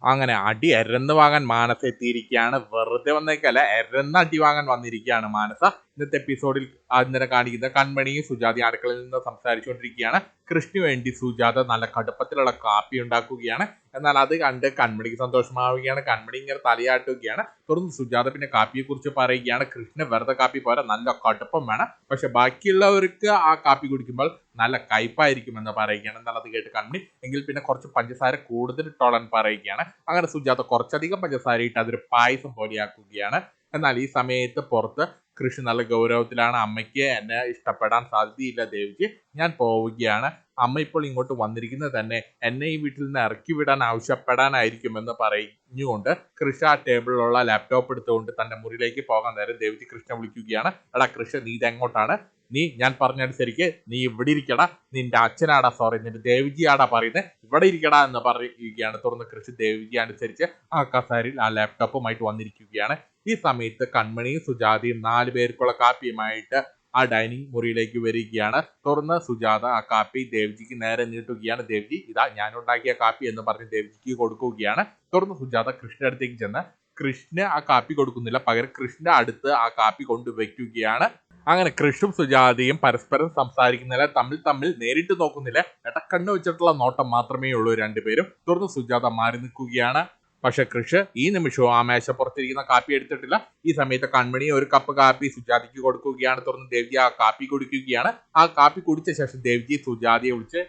അങ്ങനെ അടി എരന്ന് വാങ്ങാൻ മാനസ എത്തിയിരിക്കുകയാണ്. വെറുതെ വന്നേക്കല്ല, എരന്ന് അടി വാങ്ങാൻ വന്നിരിക്കുകയാണ് മാനസ. ഇന്നത്തെ എപ്പിസോഡിൽ അന്നേരം കാണിക്കുന്ന കൺമണിയും സുജാതയും അടുക്കളയിൽ നിന്ന് സംസാരിച്ചുകൊണ്ടിരിക്കുകയാണ്. കൃഷ്ണു വേണ്ടി സുജാത നല്ല കടുപ്പത്തിലുള്ള കാപ്പി ഉണ്ടാക്കുകയാണ്. എന്നാൽ അത് കണ്ട് കൺമണിക്ക് സന്തോഷമാവുകയാണ്. കൺമണി ഇങ്ങനെ തലയാട്ടുകയാണ്. തുടർന്ന് സുജാത പിന്നെ കാപ്പിയെ കുറിച്ച് പറയുകയാണ്. കൃഷ്ണ വെറുതെ കാപ്പി പോരാ, നല്ല കടുപ്പം വേണം. പക്ഷെ ബാക്കിയുള്ളവർക്ക് ആ കാപ്പി കുടിക്കുമ്പോൾ നല്ല കയ്പായിരിക്കും എന്ന് പറയുകയാണ്. എന്നാൽ അത് കേട്ട് കൺമണി എങ്കിൽ പിന്നെ കുറച്ച് പഞ്ചസാര കൂടുതൽ ഇട്ടോളാൻ പറയുകയാണ്. അങ്ങനെ സുജാത കുറച്ചധികം പഞ്ചസാര ഇട്ട് അതൊരു പായസം പോലെയാക്കുകയാണ്. എന്നാൽ ഈ സമയത്ത് പുറത്ത് കൃഷി നല്ല ഗൗരവത്തിലാണ്. അമ്മയ്ക്ക് എന്നെ ഇഷ്ടപ്പെടാൻ സാധ്യതയില്ല ദേവിക്ക്, ഞാൻ പോവുകയാണ്. അമ്മ ഇപ്പോൾ ഇങ്ങോട്ട് വന്നിരിക്കുന്നത് തന്നെ എന്നെ ഈ വീട്ടിൽ നിന്ന് ഇറക്കി വിടാൻ ആവശ്യപ്പെടാനായിരിക്കുമെന്ന് പറഞ്ഞുകൊണ്ട് കൃഷ ആ ടേബിളിലുള്ള ലാപ്ടോപ്പ് എടുത്തുകൊണ്ട് തന്റെ മുറിയിലേക്ക് പോകാൻ നേരം ദേവിക്ക് കൃഷ്ണ വിളിക്കുകയാണ്. എടാ കൃഷ, നീ ഇതെങ്ങോട്ടാണ്? ഞാൻ പറഞ്ഞനുസരിക്ക് നീ ഇവിടെ ഇരിക്കടാ, നിന്റെ അച്ഛനാടാ, സോറി നിന്റെ ദേവിജി ആടാ പറയുന്നത്, ഇവിടെ ഇരിക്കടാ എന്ന് പറയുകയാണ്. തുറന്ന് കൃഷി ദേവിജി അനുസരിച്ച് ആ കസാരയിൽ ആ ലാപ്ടോപ്പുമായിട്ട് വന്നിരിക്കുകയാണ്. ഈ സമയത്ത് കൺമണിയും സുജാതയും 4 പേർക്കുള്ള കാപ്പിയുമായിട്ട് ആ ഡൈനിങ് മുറിയിലേക്ക് വരികയാണ്. തുറന്ന് സുജാത ആ കാപ്പി ദേവ്ജിക്ക് നേരെ നീട്ടുകയാണ്. ദേവ്ജി, ഇതാ ഞാൻ ഉണ്ടാക്കിയ കാപ്പി എന്ന് പറഞ്ഞ് ദേവ്ജിക്ക് കൊടുക്കുകയാണ്. തുറന്ന് സുജാത കൃഷ്ണ അടുത്തേക്ക് ചെന്ന് കൃഷ്ണ ആ കാപ്പി കൊടുക്കുന്നില്ല, പകരം കൃഷ്ണ അടുത്ത് ആ കാപ്പി കൊണ്ടുവയ്ക്കുകയാണ്. അങ്ങനെ കൃഷും സുജാതയും പരസ്പരം സംസാരിക്കുന്നില്ല, തമ്മിൽ നേരിട്ട് നോക്കുന്നില്ല, ഇടക്കണ്ണ് വെച്ചിട്ടുള്ള നോട്ടം മാത്രമേ ഉള്ളൂ രണ്ടുപേരും. തുറന്ന് സുജാത മാറി നിൽക്കുകയാണ്. പക്ഷെ കൃഷ് ഈ നിമിഷവും ആ മേശപ്പുറത്തിരിക്കുന്ന കാപ്പി എടുത്തിട്ടില്ല. ഈ സമയത്ത് കൺമണി ഒരു കപ്പ് കാപ്പി സുജാതയ്ക്ക് കൊടുക്കുകയാണ്. തുറന്ന് ദേവ്ജി ആ കാപ്പി കുടിക്കുകയാണ്. ആ കാപ്പി കുടിച്ച ശേഷം ദേവ്ജി സുജാതയെ വിളിച്ച്,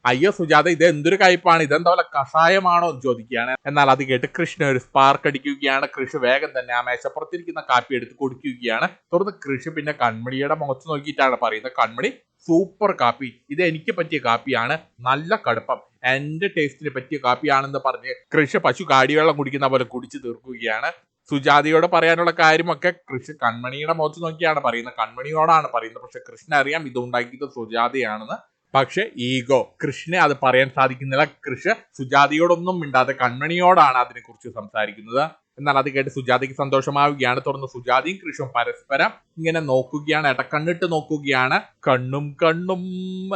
അയ്യോ സുജാത, ഇത് എന്തൊരു കയ്പാണ്, ഇതെന്താ പോലെ കഷായമാണോ എന്ന് ചോദിക്കുകയാണ്. എന്നാൽ അത് കേട്ട് കൃഷ്ണ ഒരു സ്പാർക്ക് അടിക്കുകയാണ്. കൃഷി വേഗം തന്നെ ആ മേശപ്പുറത്തിരിക്കുന്ന കാപ്പി എടുത്ത് കുടിക്കുകയാണ്. തുടർന്ന് കൃഷി പിന്നെ കൺമണിയുടെ മുഖത്ത് നോക്കിയിട്ടാണ് പറയുന്നത്, കൺമണി സൂപ്പർ കാപ്പി, ഇത് എനിക്ക് പറ്റിയ കാപ്പിയാണ്, നല്ല കടുപ്പം, എന്റെ ടേസ്റ്റിന് പറ്റിയ കാപ്പിയാണെന്ന് പറഞ്ഞ് കൃഷി പശു കാടിവെള്ളം കുടിക്കുന്ന പോലെ കുടിച്ചു തീർക്കുകയാണ്. സുജാതയോട് പറയാനുള്ള കാര്യമൊക്കെ കൃഷി കൺമണിയുടെ മുഖത്ത് നോക്കിയാണ് പറയുന്നത്, കൺമണിയോടാണ് പറയുന്നത്. പക്ഷെ കൃഷ്ണ അറിയാം ഇത് ഉണ്ടാക്കിയത് സുജാതയാണെന്ന്. പക്ഷെ ഈഗോ കൃഷ്ണനെ അത് പറയാൻ സാധിക്കുന്നില്ല. കൃഷ സുജാതയോടൊന്നും മിണ്ടാതെ കൺമണിയോടാണ് അതിനെ കുറിച്ച് സംസാരിക്കുന്നത്. എന്നാൽ അത് കേട്ട് സുജാതയ്ക്ക് സന്തോഷമാവുകയാണ്. തുടർന്ന് സുജാതയും കൃഷും പരസ്പരം ഇങ്ങനെ നോക്കുകയാണ്, ഇടക്കണ്ണിട്ട് നോക്കുകയാണ്. കണ്ണും കണ്ണും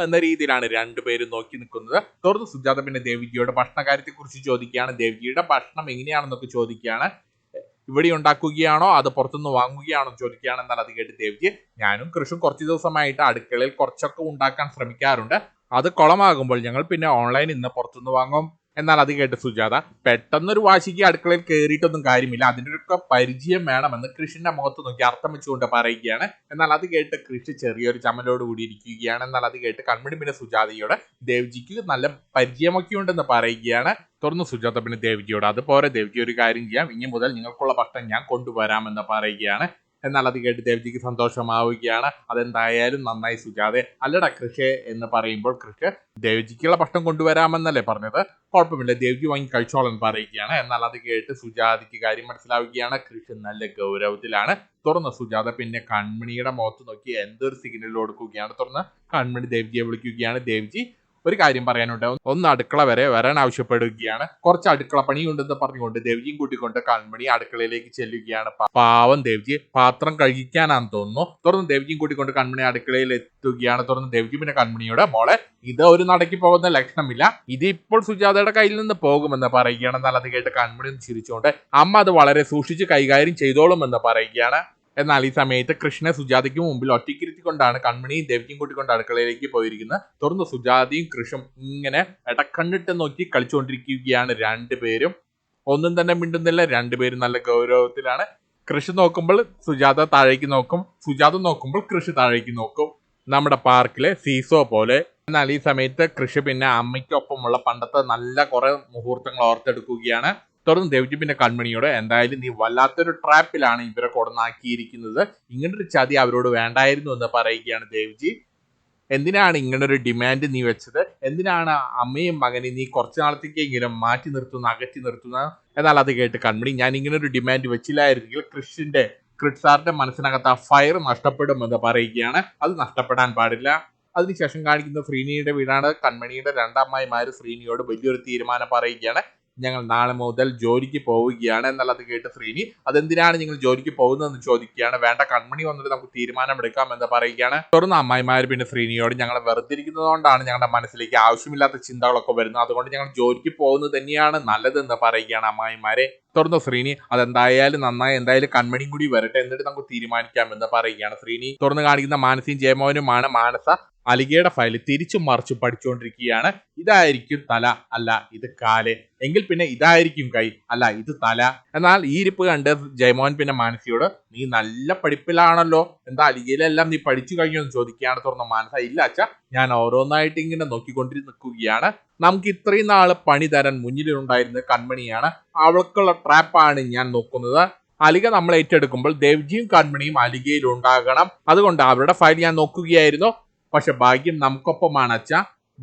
എന്ന രീതിയിലാണ് രണ്ടുപേരും നോക്കി നിൽക്കുന്നത്. തുടർന്ന് സുജാത പിന്നെ ദേവിജിയുടെ ഭക്ഷണ കാര്യത്തെ കുറിച്ച് ചോദിക്കുകയാണ്. ദേവിജിയുടെ ഭക്ഷണം എങ്ങനെയാണെന്നൊക്കെ ചോദിക്കുകയാണ്. ഇവിടെ ഉണ്ടാക്കുകയാണോ അത് പുറത്തുനിന്ന് വാങ്ങുകയാണോ ചോദിക്കുകയാണ്. എന്നാൽ അത് കേട്ട് ദേവ്ജി, ഞാനും കൃഷും കുറച്ച് ദിവസമായിട്ട് അടുക്കളയിൽ കുറച്ചൊക്കെ ഉണ്ടാക്കാൻ ശ്രമിക്കാറുണ്ട്, അത് കുളമാകുമ്പോൾ ഞങ്ങൾ പിന്നെ ഓൺലൈനിൽ നിന്ന് പുറത്തുനിന്ന് വാങ്ങും. എന്നാൽ അത് കേട്ട് സുജാത, പെട്ടെന്നൊരു വാശിക്ക് അടുക്കളയിൽ കയറിയിട്ടൊന്നും കാര്യമില്ല, അതിൻ്റെയൊക്കെ പരിചയം വേണമെന്ന് കൃഷിന്റെ മുഖത്ത് നോക്കി അർത്ഥം വെച്ചുകൊണ്ട് പറയുകയാണ്. എന്നാൽ അത് കേട്ട് കൃഷി ചെറിയൊരു ചമ്മലോട് കൂടി ഇരിക്കുകയാണ്. എന്നാൽ അത് കേട്ട് കൺമണി പിന്നെ സുജാതയോട് ദേവ്ജിക്ക് നല്ല പരിചയമൊക്കെ ഉണ്ടെന്ന് പറയുകയാണ്. തുറന്ന് സുജാത പിന്നെ ദേവ്ജിയോട്, അതുപോലെ ദേവ്ജി ഒരു കാര്യം ചെയ്യാം, ഇനി മുതൽ നിങ്ങൾക്കുള്ള ഭക്ഷണം ഞാൻ കൊണ്ടുവരാമെന്ന് പറയുകയാണ്. എന്നാൽ അത് കേട്ട് ദേവ്ജിക്ക് സന്തോഷമാവുകയാണ്. അതെന്തായാലും നന്നായി സുജാതെ. അല്ലടാ കൃഷി എന്ന് പറയുമ്പോൾ കൃഷി ദേവ്ജിക്കുള്ള ഭക്ഷണം കൊണ്ടുവരാമെന്നല്ലേ പറഞ്ഞത്, കുഴപ്പമില്ല ദേവ്ജി വാങ്ങി കഴിച്ചോളാൻ പറയുകയാണ്. എന്നാൽ അത് കേട്ട് സുജാതയ്ക്ക് കാര്യം മനസ്സിലാവുകയാണ്. കൃഷി നല്ല ഗൗരവത്തിലാണ്. തുറന്ന് സുജാത പിന്നെ കൺമണിയുടെ മുഖത്ത് നോക്കി എന്തൊരു സിഗ്നൽ കൊടുക്കുകയാണ്. തുറന്ന് കൺമണി ദേവ്ജിയെ വിളിക്കുകയാണ്. ദേവ്ജി, ഒരു കാര്യം പറയാനുണ്ട്, ഒന്ന് അടുക്കള വരെ വരാൻ ആവശ്യപ്പെടുകയാണ്, കുറച്ച് അടുക്കള പണിയുണ്ടെന്ന് പറഞ്ഞുകൊണ്ട് ദേവ്ജിയും കൂട്ടിക്കൊണ്ട് കൺമണി അടുക്കളയിലേക്ക് ചെല്ലുകയാണ്. പാവം ദേവ്ജി പാത്രം കഴുകിക്കാനാന്ന് തോന്നുന്നു. തുറന്ന് ദേവ്ജിയും കൂട്ടിക്കൊണ്ട് കൺമണി അടുക്കളയിൽ എത്തുകയാണ്. തുറന്ന് ദേവ്ജി പിന്നെ കൺമണിയോട്, മോളെ ഇത് ഒരു നടക്കി പോകുന്ന ലക്ഷണമില്ല, ഇത് ഇപ്പോൾ സുജാതയുടെ കയ്യിൽ നിന്ന് പോകുമെന്ന് പറയുകയാണ്. എന്നാൽ അത് കേട്ട് കൺമണി ചിരിച്ചുകൊണ്ട്, അമ്മ അത് വളരെ സൂക്ഷിച്ച് കൈകാര്യം ചെയ്തോളുമെന്ന് പറയുകയാണ്. എന്നാൽ ഈ സമയത്ത് കൃഷ്ണ സുജാതയ്ക്ക് മുമ്പിൽ ഒറ്റയ്ക്കിരുത്തിക്കൊണ്ടാണ് കൺമണിയും ദേവ്ജിയും കൂട്ടിക്കൊണ്ട് അടുക്കളയിലേക്ക് പോയിരിക്കുന്നത്. തുറന്ന് സുജാതയും കൃഷും ഇങ്ങനെ ഇടക്കണ്ണിട്ട് നോക്കി കളിച്ചുകൊണ്ടിരിക്കുകയാണ്. രണ്ടുപേരും ഒന്നും തന്നെ മിണ്ടുന്നില്ല, രണ്ടുപേരും നല്ല ഗൗരവത്തിലാണ്. കൃഷി നോക്കുമ്പോൾ സുജാത താഴേക്ക് നോക്കും, സുജാത നോക്കുമ്പോൾ കൃഷി താഴേക്ക് നോക്കും, നമ്മുടെ പാർക്കിലെ സീസോ പോലെ. എന്നാൽ ഈ സമയത്ത് കൃഷി പിന്നെ അമ്മയ്ക്കൊപ്പമുള്ള പണ്ടത്തെ നല്ല കുറെ മുഹൂർത്തങ്ങൾ ഓർത്തെടുക്കുകയാണ്. തുടർന്ന് ദേവ്ജി പിന്നെ കൺമണിയോട്, എന്തായാലും നീ വല്ലാത്തൊരു ട്രാപ്പിലാണ് ഇവരെ കൊടുന്നാക്കിയിരിക്കുന്നത്, ഇങ്ങനൊരു ചതി അവരോട് വേണ്ടായിരുന്നു എന്ന് പറയുകയാണ് ദേവ്ജി. എന്തിനാണ് ഇങ്ങനൊരു ഡിമാൻഡ് നീ വെച്ചത്, എന്തിനാണ് അമ്മയും മകനെയും നീ കുറച്ചു നാളത്തേക്കെങ്കിലും മാറ്റി നിർത്തുന്ന, അകറ്റി നിർത്തുന്ന? എന്നാൽ അത് കേട്ട് കൺമണി, ഞാൻ ഇങ്ങനൊരു ഡിമാൻഡ് വെച്ചില്ലായിരുന്നെങ്കിൽ ക്രിഡ്സാറിന്റെ മനസ്സിനകത്ത് ആ ഫയർ നഷ്ടപ്പെടുമെന്ന് പറയുകയാണ്. അത് നഷ്ടപ്പെടാൻ പാടില്ല. അതിനുശേഷം കാണിക്കുന്ന ശ്രീനിയുടെ വീടാണ്. കൺമണിയുടെ രണ്ടമ്മായിമാര് ശ്രീനിയോട് വലിയൊരു തീരുമാനം പറയുകയാണ്, ഞങ്ങൾ നാളെ മുതൽ ജോലിക്ക് പോവുകയാണ് എന്നുള്ളത് കേട്ട് ശ്രീനി അതെന്തിനാണ് നിങ്ങൾ ജോലിക്ക് പോകുന്നതെന്ന് ചോദിക്കുകയാണ്. വേണ്ട, കൺമണി വന്നിട്ട് നമുക്ക് തീരുമാനമെടുക്കാം എന്ന് പറയുകയാണ്. തുടർന്ന് അമ്മായിമാർ പിന്നെ ശ്രീനിയോട് ഞങ്ങൾ വെറുതെ ഇരിക്കുന്നതുകൊണ്ടാണ് ഞങ്ങളുടെ മനസ്സിലേക്ക് ആവശ്യമില്ലാത്ത ചിന്തകളൊക്കെ വരുന്നത്, അതുകൊണ്ട് ഞങ്ങൾ ജോലിക്ക് പോകുന്നത് തന്നെയാണ് നല്ലതെന്ന് പറയുകയാണ് അമ്മായിമാരെ. തുടർന്ന് ശ്രീനി അതെന്തായാലും നന്നായി, എന്തായാലും കൺമണിയും കൂടി വരട്ടെ എന്നിട്ട് നമുക്ക് തീരുമാനിക്കാം എന്ന് പറയുകയാണ് ശ്രീനി. തുറന്ന് കാണിക്കുന്ന മാനസിയും ജയമോഹനുമാണ്. മാനസ അലികയുടെ ഫയൽ തിരിച്ചും മറിച്ചും പഠിച്ചുകൊണ്ടിരിക്കുകയാണ്. ഇതായിരിക്കും തല, അല്ല ഇത് കാല്, എങ്കിൽ പിന്നെ ഇതായിരിക്കും കൈ, അല്ല ഇത് തല. എന്നാൽ ഈ ഇരിപ്പ് കണ്ട് ജയമോഹൻ പിന്നെ മാനസിയോട് നീ നല്ല പഠിപ്പിലാണല്ലോ, എന്താ അലികയിലെല്ലാം നീ പഠിച്ചു കഴിഞ്ഞു എന്ന് ചോദിക്കുകയാണ്. തുറന്ന മാനസ ഇല്ല അച്ഛ, ഞാൻ ഓരോന്നായിട്ട് ഇങ്ങനെ നോക്കിക്കൊണ്ടിരിക്കുകയാണ്. നമുക്ക് ഇത്രയും നാള് പണി തരാൻ മുന്നിലുണ്ടായിരുന്നത് കൺമണിയാണ്, അവൾക്കുള്ള ട്രാപ്പാണ് ഞാൻ നോക്കുന്നത്. അലിക നമ്മൾ ഏറ്റെടുക്കുമ്പോൾ ദേവ്ജിയും കൺമണിയും അലികയിൽ ഉണ്ടാകണം, അതുകൊണ്ട് അവരുടെ ഫയൽ ഞാൻ നോക്കുകയായിരുന്നു. പക്ഷെ ഭാഗ്യം നമുക്കൊപ്പമാണ് അച്ഛ.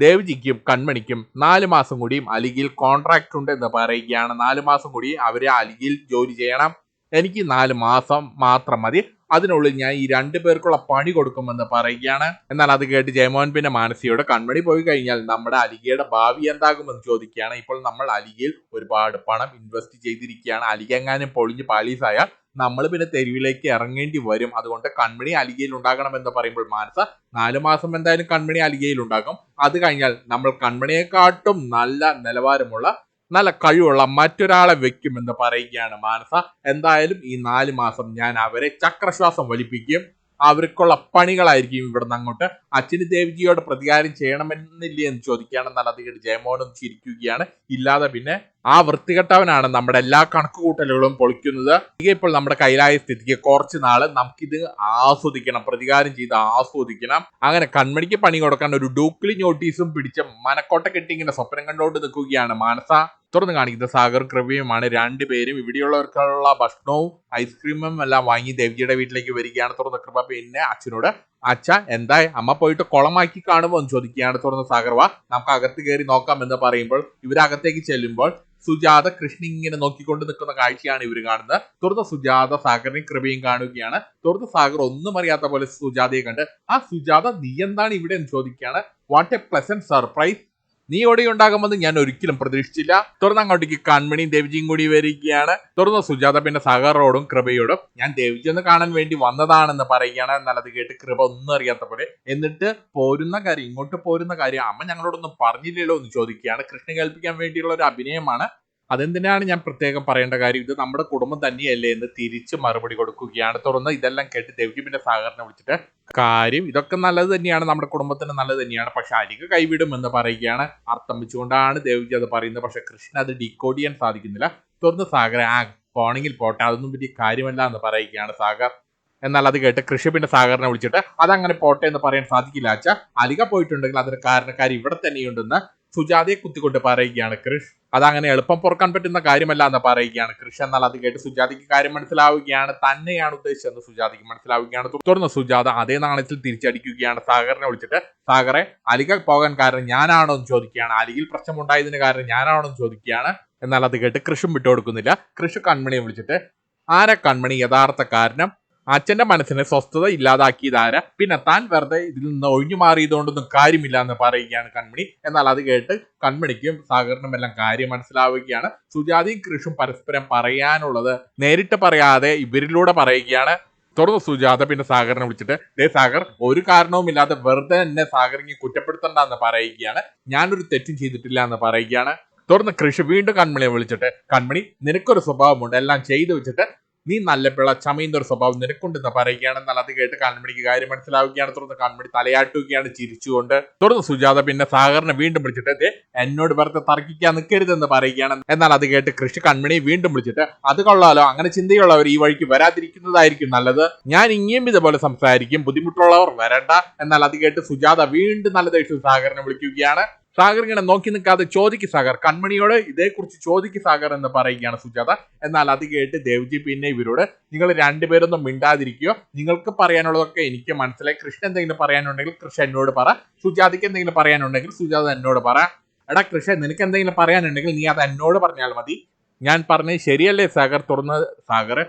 ദേവ്ജിക്കും കൺമണിക്കും 4 മാസം കൂടിയും അലിഗയിൽ കോൺട്രാക്ട് ഉണ്ട് എന്ന് പറയുകയാണ്. 4 മാസം കൂടി അവരെ അലിഗയിൽ ജോലി ചെയ്യണം. എനിക്ക് 4 മാസം മാത്രം മതി, അതിനുള്ളിൽ ഞാൻ ഈ 2 പേർക്കുള്ള പണി കൊടുക്കുമെന്ന് പറയുകയാണ്. എന്നാൽ അത് കേട്ട് ജയമോഹൻ പിന്നെ മാനസിയോട് കൺമണി പോയി കഴിഞ്ഞാൽ നമ്മുടെ അലിഗയുടെ ഭാവി എന്താകുമെന്ന് ചോദിക്കുകയാണ്. ഇപ്പോൾ നമ്മൾ അലിഗയിൽ ഒരുപാട് പണം ഇൻവെസ്റ്റ് ചെയ്തിരിക്കുകയാണ്, അലിഗ എങ്ങാനും പൊളിഞ്ഞ് പാളീസായാൽ നമ്മൾ പിന്നെ തെരുവിലേക്ക് ഇറങ്ങേണ്ടി വരും, അതുകൊണ്ട് കൺമണി അലിഗയിൽ ഉണ്ടാകണമെന്ന് പറയുമ്പോൾ മാനസ 4 മാസം എന്തായാലും കൺമണി അലിഗയിൽ ഉണ്ടാകും. അത് കഴിഞ്ഞാൽ നമ്മൾ കൺമണിയെക്കാട്ടും നല്ല നിലവാരമുള്ള നല്ല കഴിവുള്ള മറ്റൊരാളെ വെക്കുമെന്ന് പറയുകയാണ് മാനസ. എന്തായാലും ഈ 4 മാസം ഞാൻ അവരെ ചക്രശ്വാസം വലിപ്പിക്കും, അവർക്കുള്ള പണികളായിരിക്കും ഇവിടെ നിന്ന് അങ്ങോട്ട്. അച്ഛന് ദേവ്ജിയോട് പ്രതികാരം ചെയ്യണമെന്നില്ലേ എന്ന് ചോദിക്കുകയാണ്. എന്നാൽ അത് കേട്ട് ജയമോഹനും ചിരിക്കുകയാണ്. ഇല്ലാതെ പിന്നെ ആ വൃത്തികെട്ടവനാണ് നമ്മുടെ എല്ലാ കണക്കുകൂട്ടലുകളും പൊളിക്കുന്നത്. ഇപ്പോൾ നമ്മുടെ കയ്യിലായ സ്ഥിതിക്ക് കുറച്ച് നാള് നമുക്കിത് ആസ്വദിക്കണം, പ്രതികാരം ചെയ്ത് ആസ്വദിക്കണം. അങ്ങനെ കൺമണിക്ക് പണി കൊടുക്കാൻ ഒരു ഡൂക്ലി നോട്ടീസും പിടിച്ച് മനക്കോട്ട കെട്ടി ഇങ്ങനെ സ്വപ്നം കണ്ടുകൊണ്ട് നിൽക്കുകയാണ് മാനസ. തുറന്ന് കാണിക്കുന്ന സാഗർ കൃപയുമാണ്. 2 പേരും ഇവിടെയുള്ളവർക്കുള്ള ഭക്ഷണവും ഐസ്ക്രീമും എല്ലാം വാങ്ങി ദേവ്ജിയുടെ വീട്ടിലേക്ക് വരികയാണ്. തുറന്ന് കൃപ പിന്നെ അച്ഛനോട് അച്ഛ എന്തായി അമ്മ പോയിട്ട് കുളമാക്കി കാണുമോ എന്ന് ചോദിക്കുകയാണ്. തുറന്ന് സാഗർ വാ നമുക്ക് അകത്ത് കയറി നോക്കാം എന്ന് പറയുമ്പോൾ ഇവരകത്തേക്ക് ചെല്ലുമ്പോൾ സുജാത കൃഷ്ണ ഇങ്ങനെ നോക്കിക്കൊണ്ട് നിൽക്കുന്ന കാഴ്ചയാണ് ഇവർ കാണുന്നത്. തുറന്ന് സുജാത സാഗറിനെയും കൃപയും കാണുകയാണ്. തുറന്ന് സാഗർ ഒന്നും അറിയാത്ത പോലെ സുജാതയെ കണ്ട് ആ സുജാത നീ എന്താണ് ഇവിടെ എന്ന് ചോദിക്കുകയാണ്. വാട്ട് എ പ്ലസന്റ് സർപ്രൈസ്, നീ ഇവിടെ ഉണ്ടാകുമെന്ന് ഞാൻ ഒരിക്കലും പ്രതീക്ഷിച്ചില്ല. തുറന്ന് അങ്ങോട്ടേക്ക് കൺമണിയും ദേവ്ജിയും കൂടി വരികയാണ്. തുറന്ന് സുജാത പിന്നെ സാഗറോടും കൃപയോടും ഞാൻ ദേവ്ജി ഒന്ന് കാണാൻ വേണ്ടി വന്നതാണെന്ന് പറയുകയാണ്. എന്നാൽ അത് കേട്ട് കൃപ ഒന്നും അറിയാത്ത പോലെ എന്നിട്ട് ഇങ്ങോട്ട് പോരുന്ന കാര്യം അമ്മ ഞങ്ങളോടൊന്നും പറഞ്ഞില്ലല്ലോ എന്ന് ചോദിക്കുകയാണ്. കൃഷ്ണ കേൾപ്പിക്കാൻ വേണ്ടിയുള്ള ഒരു അഭിനയമാണ്. അതെന്തിനാണ് ഞാൻ പ്രത്യേകം പറയേണ്ട കാര്യം, ഇത് നമ്മുടെ കുടുംബം തന്നെയല്ലേ എന്ന് തിരിച്ച് മറുപടി കൊടുക്കുകയാണ്. തുറന്ന് ഇതെല്ലാം കേട്ട് ദേവ്ജി പിന്നെ സാഗറിനെ വിളിച്ചിട്ട് കാര്യം ഇതൊക്കെ നല്ലത് തന്നെയാണ്, നമ്മുടെ കുടുംബത്തിന് നല്ലത് തന്നെയാണ്, പക്ഷെ അലിക കൈവിടും എന്ന് പറയുകയാണ്. അർത്ഥം വെച്ചുകൊണ്ടാണ് ദേവ്ജി അത് പറയുന്നത്. പക്ഷെ കൃഷ്ണ അത് ഡീകോഡ് ചെയ്യാൻ സാധിക്കുന്നില്ല. തുറന്ന് സാഗർ പോണെങ്കിൽ പോട്ടെ, അതൊന്നും വലിയ കാര്യമല്ല എന്ന് പറയുകയാണ് സാഗർ. എന്നാൽ അത് കേട്ട് കൃഷി പിന്നെ സാഗറിനെ വിളിച്ചിട്ട് അതങ്ങനെ പോട്ടെ എന്ന് പറയാൻ സാധിക്കില്ല അച്ഛ, അലിക പോയിട്ടുണ്ടെങ്കിൽ അതിന് കാരണക്കാരി ഇവിടെ തന്നെയുണ്ടെന്ന് സുജാതയെ കുത്തിക്കൊണ്ട് പറയുകയാണ് കൃഷ്. അതങ്ങനെ എളുപ്പം പൊറുക്കാൻ പറ്റുന്ന കാര്യമല്ല എന്ന് പറയുകയാണ് കൃഷ്. എന്നാൽ അത് കേട്ട് സുജാതയ്ക്ക് കാര്യം മനസ്സിലാവുകയാണ്, തന്നെയാണ് ഉദ്ദേശിച്ചതെന്ന് സുജാതയ്ക്ക് മനസ്സിലാവുകയാണ്. തുടർന്ന് സുജാത അതേ നാണയത്തിൽ തിരിച്ചടിക്കുകയാണ്. സാഗറിനെ വിളിച്ചിട്ട് സാഗറെ അലിക പോകാൻ കാരണം ഞാനാണോ എന്ന് ചോദിക്കുകയാണ്. അലിയിൽ പ്രശ്നമുണ്ടായതിന് കാരണം ഞാനാണോ എന്ന് ചോദിക്കുകയാണ്. എന്നാൽ അത് കേട്ട് കൃഷും വിട്ടുകൊടുക്കുന്നില്ല. കൃഷ് കൺമണിയെ വിളിച്ചിട്ട് ആരെ കൺമണി യഥാർത്ഥ കാരണം, അച്ഛന്റെ മനസ്സിനെ സ്വസ്ഥത ഇല്ലാതാക്കിയതാര, പിന്നെ താൻ വെറുതെ ഇതിൽ നിന്ന് ഒഴിഞ്ഞു മാറിയതുകൊണ്ടൊന്നും കാര്യമില്ല എന്ന് പറയുകയാണ് കൺമണി. എന്നാൽ അത് കേട്ട് കൺമണിക്കും സാഗറിനും എല്ലാം കാര്യം മനസ്സിലാവുകയാണ്. സുജാതയും കൃഷും പരസ്പരം പറയാനുള്ളത് നേരിട്ട് പറയാതെ ഇവരിലൂടെ പറയുകയാണ്. തുടർന്ന് സുജാത പിന്നെ സാഗറിനെ വിളിച്ചിട്ട് സാഗർ ഒരു കാരണവുമില്ലാതെ വെറുതെ എന്നെ സാഗറിനെ കുറ്റപ്പെടുത്തണ്ട എന്ന് പറയുകയാണ്. ഞാനൊരു തെറ്റും ചെയ്തിട്ടില്ല എന്ന് പറയുകയാണ്. തുടർന്ന് കൃഷി വീണ്ടും കൺമണിയെ വിളിച്ചിട്ട് കൺമണി നിനക്കൊരു സ്വഭാവമുണ്ട്, എല്ലാം ചെയ്തു വെച്ചിട്ട് നീ നല്ല പിള്ള ചമയുന്ന ഒരു സ്വഭാവം നിനക്കുണ്ടെന്ന് പറയുകയാണ്. എന്നാൽ അത് കേട്ട് കൺമണിക്ക് കാര്യം മനസ്സിലാവുകയാണ്. തുടർന്ന് കൺമണി തലയാട്ടുകയാണ് ചിരിച്ചുകൊണ്ട്. തുടർന്ന് സുജാത പിന്നെ സാഗറിനെ വീണ്ടും വിളിച്ചിട്ട് എന്നോട് വെറുതെ തർക്കിക്കാൻ നിൽക്കരുതെന്ന് പറയുകയാണ്. എന്നാൽ അത് കേട്ട് കൃഷി കൺമണിയെ വീണ്ടും വിളിച്ചിട്ട് അത് കൊള്ളാലോ, അങ്ങനെ ചിന്തയുള്ളവർ ഈ വഴിക്ക് വരാതിരിക്കുന്നതായിരിക്കും നല്ലത്, ഞാൻ ഇനിയും ഇതുപോലെ സംസാരിക്കും, ബുദ്ധിമുട്ടുള്ളവർ വരണ്ട. എന്നാൽ അത് കേട്ട് സുജാത വീണ്ടും നല്ല ദേഷ്യം സാഗറിനെ വിളിക്കുകയാണ്. സാഗർ ഇങ്ങനെ നോക്കി നിൽക്കാതെ ചോദിക്ക് സാഗർ, കൺമണിയോട് ഇതേക്കുറിച്ച് ചോദിക്ക് സാഗർ എന്ന് പറയുകയാണ് സുജാത. എന്നാൽ അത് കേട്ട് ദേവ്ജി പിന്നെ ഇവരോട് നിങ്ങൾ 2 പേരൊന്നും മിണ്ടാതിരിക്കുകയോ, നിങ്ങൾക്ക് പറയാനുള്ളതൊക്കെ എനിക്ക് മനസ്സിലായി, കൃഷ്ണ എന്തെങ്കിലും പറയാനുണ്ടെങ്കിൽ കൃഷ്ണ എന്നോട് പറ, സുജാതയ്ക്ക് എന്തെങ്കിലും പറയാനുണ്ടെങ്കിൽ സുജാത എന്നോട് പറ. എടാ കൃഷ്ണ നിനക്ക് എന്തെങ്കിലും പറയാനുണ്ടെങ്കിൽ നീ അത് എന്നോട് പറഞ്ഞാൽ മതി, ഞാൻ പറഞ്ഞത് ശരിയല്ലേ സാഗർ? തുറന്ന് സാഗർ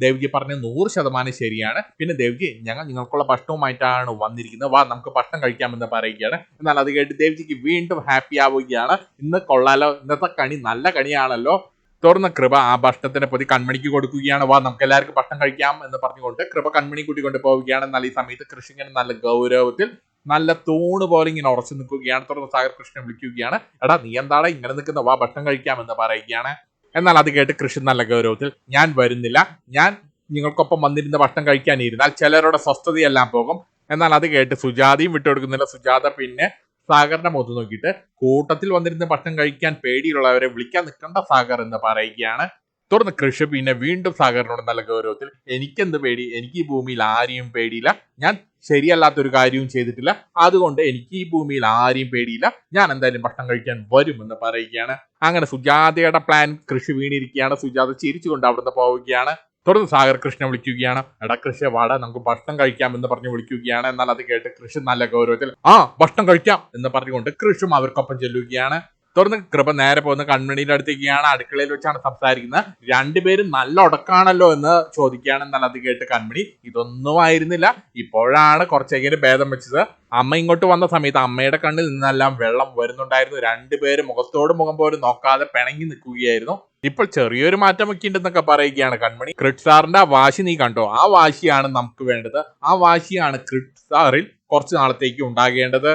ദേവ്ജി പറഞ്ഞ 100% ശരിയാണ്. പിന്നെ ദേവ്ജി ഞങ്ങൾ നിങ്ങൾക്കുള്ള ഭക്ഷണവുമായിട്ടാണ് വന്നിരിക്കുന്നത്, വാ നമുക്ക് ഭക്ഷണം കഴിക്കാമെന്ന് പറയുകയാണ്. എന്നാൽ അത് കേട്ട് ദേവ്ജിക്ക് വീണ്ടും ഹാപ്പി ആവുകയാണ്. ഇന്ന് കൊള്ളാലോ, ഇന്നത്തെ കണി നല്ല കണിയാണല്ലോ. തുറന്ന കൃപ ആ ഭക്ഷണത്തിന്റെ പൊതി കൺമണിക്ക് കൊടുക്കുകയാണ്. വാ നമുക്ക് എല്ലാവർക്കും ഭക്ഷണം കഴിക്കാം എന്ന് പറഞ്ഞുകൊണ്ട് കൃപ കൺമണി കൂട്ടിക്കൊണ്ട് പോവുകയാണ്. എന്നാൽ ഈ സമയത്ത് കൃഷി ഇങ്ങനെ നല്ല ഗൗരവത്തിൽ നല്ല തൂണ് പോലെ ഇങ്ങനെ ഉറച്ചു നിൽക്കുകയാണ്. തുടർന്ന് സാഗർ കൃഷ്ണനെ വിളിക്കുകയാണ്. എടാ നീ എന്താണ് ഇങ്ങനെ നിൽക്കുന്ന, വാ ഭക്ഷണം കഴിക്കാമെന്ന് പറയുകയാണ്. എന്നാൽ അത് കേട്ട് കൃഷ്ണൻ നല്ല ഗൗരവത്തിൽ ഞാൻ വരുന്നില്ല, ഞാൻ നിങ്ങൾക്കൊപ്പം വന്നിരുന്ന ഭക്ഷണം കഴിക്കാനിരുന്നാൽ ചിലരുടെ സ്വസ്ഥതയെല്ലാം പോകും. എന്നാൽ അത് കേട്ട് സുജാതയും വിട്ടുകൊടുക്കുന്നില്ല. സുജാത പിന്നെ സാഗറിന്റെ മുഖത്ത് നോക്കിയിട്ട് കൂട്ടത്തിൽ വന്നിരുന്ന ഭക്ഷണം കഴിക്കാൻ പേടിയുള്ളവരെ വിളിക്കാൻ നിൽക്കേണ്ട സാഗർ എന്ന് പറയുകയാണ്. തുടർന്ന് കൃഷി പിന്നെ വീണ്ടും സാഗറിനോട് നല്ല ഗൗരവത്തിൽ എനിക്കെന്ത് പേടി, എനിക്ക് ഈ ഭൂമിയിൽ ആരെയും പേടിയില്ല, ഞാൻ ശരിയല്ലാത്തൊരു കാര്യവും ചെയ്തിട്ടില്ല, അതുകൊണ്ട് എനിക്ക് ഈ ഭൂമിയിൽ ആരെയും പേടിയില്ല, ഞാൻ എന്തായാലും ഭക്ഷണം കഴിക്കാൻ വരുമെന്ന് പറയുകയാണ്. അങ്ങനെ സുജാതയുടെ പ്ലാൻ കൃഷി വീണിരിക്കുകയാണ്. സുജാത ചിരിച്ചുകൊണ്ട് അവിടുന്ന് പോവുകയാണ്. തുടർന്ന് സാഗർ കൃഷ്ണനെ വിളിക്കുകയാണ്. എടാ കൃഷ്ണ വാടാ നമുക്ക് ഭക്ഷണം കഴിക്കാം എന്ന് പറഞ്ഞ് വിളിക്കുകയാണ്. എന്നാൽ അത് കേട്ട് കൃഷ്ണൻ നല്ല ഗൗരവത്തിൽ ഭക്ഷണം കഴിക്കാം എന്ന് പറഞ്ഞുകൊണ്ട് കൃഷും അവർക്കൊപ്പം ചെല്ലുകയാണ്. തുടർന്ന് കൃപ നേരെ പോകുന്ന കൺമണിയുടെ അടുത്തേക്കാണ്. അടുക്കളയിൽ വെച്ചാണ് സംസാരിക്കുന്നത്. രണ്ടുപേരും നല്ല ഉടക്കാണല്ലോ എന്ന് ചോദിക്കുകയാണ്. എന്നാൽ അത് കേട്ട് കൺമണി ഇതൊന്നും ആയിരുന്നില്ല, ഇപ്പോഴാണ് കുറച്ചെങ്കിലും ഭേദം വെച്ചത്. അമ്മ ഇങ്ങോട്ട് വന്ന സമയത്ത് അമ്മയുടെ കണ്ണിൽ നിന്നെല്ലാം വെള്ളം വരുന്നുണ്ടായിരുന്നു. രണ്ടുപേരും മുഖത്തോട് മുഖം പോലും നോക്കാതെ പിണങ്ങി നിൽക്കുകയായിരുന്നു. ഇപ്പോൾ ചെറിയൊരു മാറ്റം ഒക്കെ ഉണ്ടെന്നൊക്കെ പറയുകയാണ് കൺമണി. ക്രിഡ് സാറിന്റെ ആ വാശി നീ കണ്ടോ, ആ വാശിയാണ് നമുക്ക് വേണ്ടത്, ആ വാശിയാണ് ക്രിഡ് സാറിൽ കുറച്ച് നാളത്തേക്ക് ഉണ്ടാകേണ്ടത്.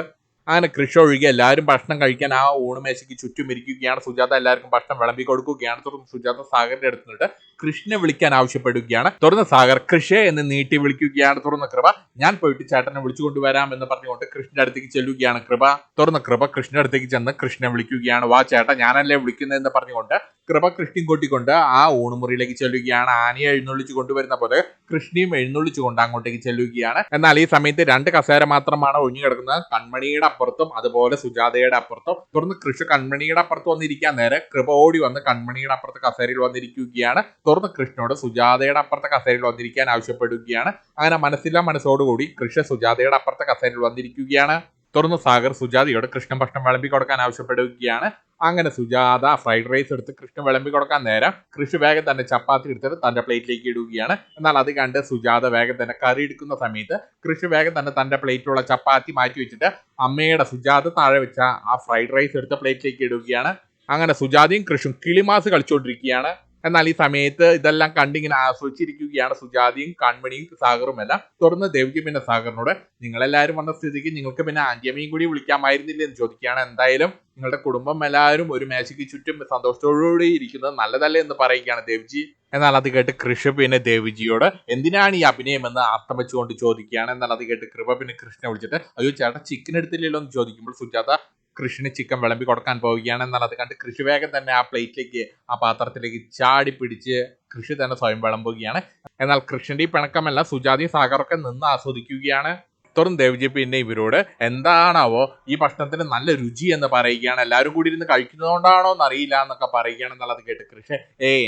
അങ്ങനെ കൃഷി ഒഴികെ എല്ലാവരും ഭക്ഷണം കഴിക്കാൻ ആ ഊണുമേശയ്ക്ക് ചുറ്റും ഇരിക്കുകയാണ്. സുജാത എല്ലാവർക്കും ഭക്ഷണം വിളമ്പി കൊടുക്കുകയാണ്. തുടർന്ന് സുജാത സാഗറിന്റെ അടുത്ത് നിന്നിട്ട് കൃഷ്ണനെ വിളിക്കാൻ ആവശ്യപ്പെടുകയാണ്. തുടർന്ന് സാഗർ കൃഷിയെ എന്ന് നീട്ടി വിളിക്കുകയാണ്. തുടർന്ന് കൃപ ഞാൻ പോയിട്ട് ചേട്ടനെ വിളിച്ചു കൊണ്ടുവരാം എന്ന് പറഞ്ഞുകൊണ്ട് കൃഷ്ണന്റെ അടുത്തേക്ക് ചെല്ലുകയാണ് കൃപ. തുടർന്ന് കൃപ കൃഷ്ണന്റെ അടുത്തേക്ക് ചെന്ന് കൃഷ്ണനെ വിളിക്കുകയാണ്. വാ ചേട്ടാ ഞാനല്ലേ വിളിക്കുന്നതെന്ന് പറഞ്ഞുകൊണ്ട് കൃപ കൃഷ്ണയും കൂട്ടിക്കൊണ്ട് ആ ഊണുമുറിയിലേക്ക് ചെല്ലുകയാണ്. ആനയെ എഴുന്നള്ളിച്ചു കൊണ്ടുവരുന്ന പോലെ കൃഷ്ണയും എഴുന്നള്ളിച്ചുകൊണ്ട് അങ്ങോട്ടേക്ക് ചെല്ലുകയാണ്. എന്നാൽ ഈ സമയത്ത് 2 കസേര മാത്രമാണ് ഒഴിഞ്ഞു കിടക്കുന്നത്, കൺമണിയുടെ അപ്പുറത്തും അതുപോലെ സുജാതയുടെ അപ്പുറത്തും. തുടർന്ന് കൃഷി കൺമണിയുടെ അപ്പുറത്ത് വന്നിരിക്കാൻ നേരെ കൃപ ഓടി വന്ന് കൺമണിയുടെ അപ്പുറത്തെ കസേരയിൽ വന്നിരിക്കുകയാണ്. തുടർന്ന് കൃഷ്ണനോട് സുജാതയുടെ അപ്പുറത്തെ കസേരയിൽ വന്നിരിക്കാൻ ആവശ്യപ്പെടുകയാണ്. അങ്ങനെ മനസ്സില്ലാ മനസ്സോടുകൂടി കൃഷ്ണ സുജാതയുടെ അപ്പുറത്തെ കസേരയിൽ വന്നിരിക്കുകയാണ്. തുടർന്ന് സാഗർ സുജാതയോട് കൃഷ്ണൻ ഭക്ഷണം വിളമ്പി കൊടുക്കാൻ ആവശ്യപ്പെടുകയാണ്. അങ്ങനെ സുജാത ഫ്രൈഡ് റൈസ് എടുത്ത് കൃഷ്ണൻ വിളമ്പി കൊടുക്കാൻ നേരം കൃഷി വേഗം തന്നെ ചപ്പാത്തി എടുത്തിട്ട് തന്റെ പ്ലേറ്റിലേക്ക് ഇടുകയാണ്. എന്നാൽ അത് കണ്ട് സുജാത വേഗം തന്നെ കറി എടുക്കുന്ന സമയത്ത് കൃഷി വേഗം തന്നെ തന്റെ പ്ലേറ്റിലുള്ള ചപ്പാത്തി മാറ്റി വെച്ചിട്ട് അമ്മയുടെ സുജാത താഴെ വെച്ച ആ ഫ്രൈഡ് റൈസ് എടുത്ത പ്ലേറ്റിലേക്ക് ഇടുകയാണ്. അങ്ങനെ സുജാതയും കൃഷിയും കിളിമാസ് കളിച്ചുകൊണ്ടിരിക്കുകയാണ്. എന്നാൽ ഈ സമയത്ത് ഇതെല്ലാം കണ്ടിങ്ങനെ ആസ്വദിച്ചിരിക്കുകയാണ് സുജാതയും കൺമണിയും സാഗറും എല്ലാം. തുടർന്ന് ദേവ്ജി പിന്നെ സാഗറിനോട് നിങ്ങളെല്ലാവരും വന്ന സ്ഥിതിക്ക് നിങ്ങൾക്ക് പിന്നെ ആന്റിയമ്മയും കൂടി വിളിക്കാമായിരുന്നില്ല എന്ന് ചോദിക്കുകയാണ്. എന്തായാലും നിങ്ങളുടെ കുടുംബം എല്ലാവരും ഒരു മേശയ്ക്ക് ചുറ്റും സന്തോഷത്തോടുകൂടി ഇരിക്കുന്നത് നല്ലതല്ലേ എന്ന് പറയുകയാണ് ദേവ്ജി. എന്നാൽ അത് കേട്ട് കൃഷ പിന്നെ ദേവ്ജിയോട് എന്തിനാണ് ഈ അഭിനയം എന്ന് അർത്ഥം വെച്ചുകൊണ്ട് ചോദിക്കുകയാണ്. എന്നാൽ അത് കേട്ട് കൃപ പിന്നെ കൃഷ്ണനെ വിളിച്ചിട്ട് അയ്യോ ചേട്ടാ ചിക്കൻ എടുത്തില്ലല്ലോ എന്ന് ചോദിക്കുമ്പോൾ സുജാത കൃഷിന് ചിക്കൻ വിളമ്പി കൊടുക്കാൻ പോവുകയാണ്. എന്നാൽ അത് കണ്ട് കൃഷി വേഗം തന്നെ ആ പ്ലേറ്റിലേക്ക് ആ പാത്രത്തിലേക്ക് ചാടി പിടിച്ച് കൃഷി തന്നെ സ്വയം വിളമ്പുകയാണ്. എന്നാൽ കൃഷ്ണന്റെ ഈ പിണക്കമല്ല സുജാതയും സാഗറൊക്കെ നിന്ന് ആസ്വദിക്കുകയാണ്. തുടർന്ന് ദേവ്ജി പിന്നെ ഇവരോട് എന്താണാവോ ഈ ഭക്ഷണത്തിന് നല്ല രുചി എന്ന് പറയുകയാണ്. എല്ലാവരും കൂടി ഇരുന്ന് കഴിക്കുന്നതുകൊണ്ടാണോ എന്ന് അറിയില്ല എന്നൊക്കെ പറയുകയാണ്. എന്നുള്ളത് കേട്ട് കൃഷി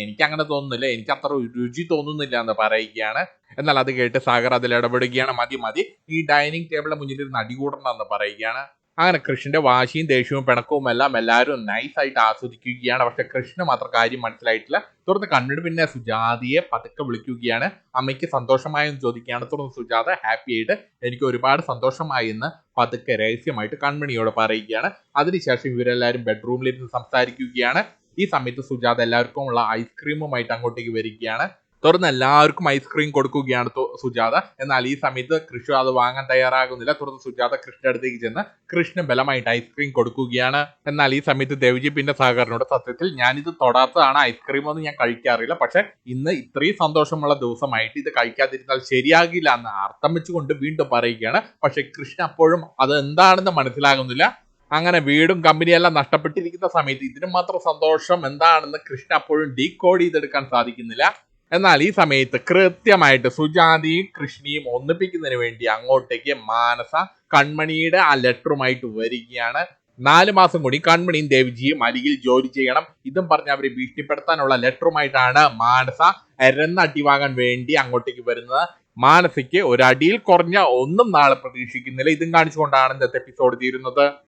എനിക്ക് അങ്ങനെ തോന്നുന്നില്ല, എനിക്ക് അത്ര രുചി തോന്നുന്നില്ല എന്ന് പറയുകയാണ്. എന്നാൽ അത് കേട്ട് സാഗർ അതിൽ ഇടപെടുകയാണ്. മതി ഈ ഡൈനിങ് ടേബിളിന്റെ മുന്നിൽ ഇരുന്ന് അടികൂടണമെന്ന് പറയുകയാണ്. അങ്ങനെ കൃഷ്ണന്റെ വാശിയും ദേഷ്യവും പിണക്കവും എല്ലാം എല്ലാവരും നൈസായിട്ട് ആസ്വദിക്കുകയാണ്. പക്ഷെ കൃഷ്ണന് മാത്രം കാര്യം മനസ്സിലായിട്ടില്ല. തുടർന്ന് കണ്ണിന് പിന്നെ സുജാതയെ പതുക്കെ വിളിക്കുകയാണ്. അമ്മയ്ക്ക് സന്തോഷമായി എന്ന് ചോദിക്കുകയാണ്. തുടർന്ന് സുജാത ഹാപ്പി ആയിട്ട് എനിക്ക് ഒരുപാട് സന്തോഷമായി എന്ന് പതുക്കെ രഹസ്യമായിട്ട് കൺമണിയോട് പറയുകയാണ്. അതിനുശേഷം ഇവരെല്ലാവരും ബെഡ്റൂമിലിരുന്ന് സംസാരിക്കുകയാണ്. ഈ സമയത്ത് സുജാത എല്ലാവർക്കും ഉള്ള ഐസ്ക്രീമുമായിട്ട് അങ്ങോട്ടേക്ക് വരികയാണ്. തുടർന്ന് എല്ലാവർക്കും ഐസ്ക്രീം കൊടുക്കുകയാണ് സുജാത. എന്നാൽ ഈ സമയത്ത് കൃഷി അത് വാങ്ങാൻ തയ്യാറാകുന്നില്ല. തുടർന്ന് സുജാത കൃഷ്ണന്റെ അടുത്തേക്ക് ചെന്ന് കൃഷ്ണൻ ബലമായിട്ട് ഐസ്ക്രീം കൊടുക്കുകയാണ്. എന്നാൽ ഈ സമയത്ത് ദേവ്ജി പിന്നെ സാഗറിനോട് സത്യത്തിൽ ഞാനിത് തൊടാത്തതാണ്, ഐസ്ക്രീം ഒന്നും ഞാൻ കഴിക്കാറില്ല, പക്ഷെ ഇന്ന് ഇത്രയും സന്തോഷമുള്ള ദിവസമായിട്ട് ഇത് കഴിക്കാതിരുന്നാൽ ശരിയാകില്ല എന്ന് അർത്ഥം വെച്ചുകൊണ്ട് വീണ്ടും പറയുകയാണ്. പക്ഷെ കൃഷ്ണ അപ്പോഴും അത് എന്താണെന്ന് മനസ്സിലാകുന്നില്ല. അങ്ങനെ വീടും കമ്പനിയെല്ലാം നഷ്ടപ്പെട്ടിരിക്കുന്ന സമയത്ത് ഇതിന് മാത്രം സന്തോഷം എന്താണെന്ന് കൃഷ്ണ അപ്പോഴും ഡീകോഡ് ചെയ്തെടുക്കാൻ സാധിക്കുന്നില്ല. എന്നാൽ ഈ സമയത്ത് കൃത്യമായിട്ട് സുജാതയും കൃഷ്ണയും ഒന്നിപ്പിക്കുന്നതിന് വേണ്ടി അങ്ങോട്ടേക്ക് മാനസ കൺമണിയുടെ ആ ലെറ്ററുമായിട്ട് വരികയാണ്. 4 മാസം കൂടി കൺമണിയും ദേവ്ജിയും അരികിൽ ജോലി ചെയ്യണം ഇതും പറഞ്ഞ് അവരെ ഭീഷണിപ്പെടുത്താനുള്ള ലെറ്ററുമായിട്ടാണ് മാനസ അടി വാങ്ങാൻ വേണ്ടി അങ്ങോട്ടേക്ക് വരുന്നത്. മാനസയ്ക്ക് ഒരു അടിയിൽ കുറഞ്ഞ ഒന്നും നാളെ പ്രതീക്ഷിക്കുന്നില്ല. ഇതും കാണിച്ചുകൊണ്ടാണ് ഇന്നത്തെ എപ്പിസോഡ് തീരുന്നത്.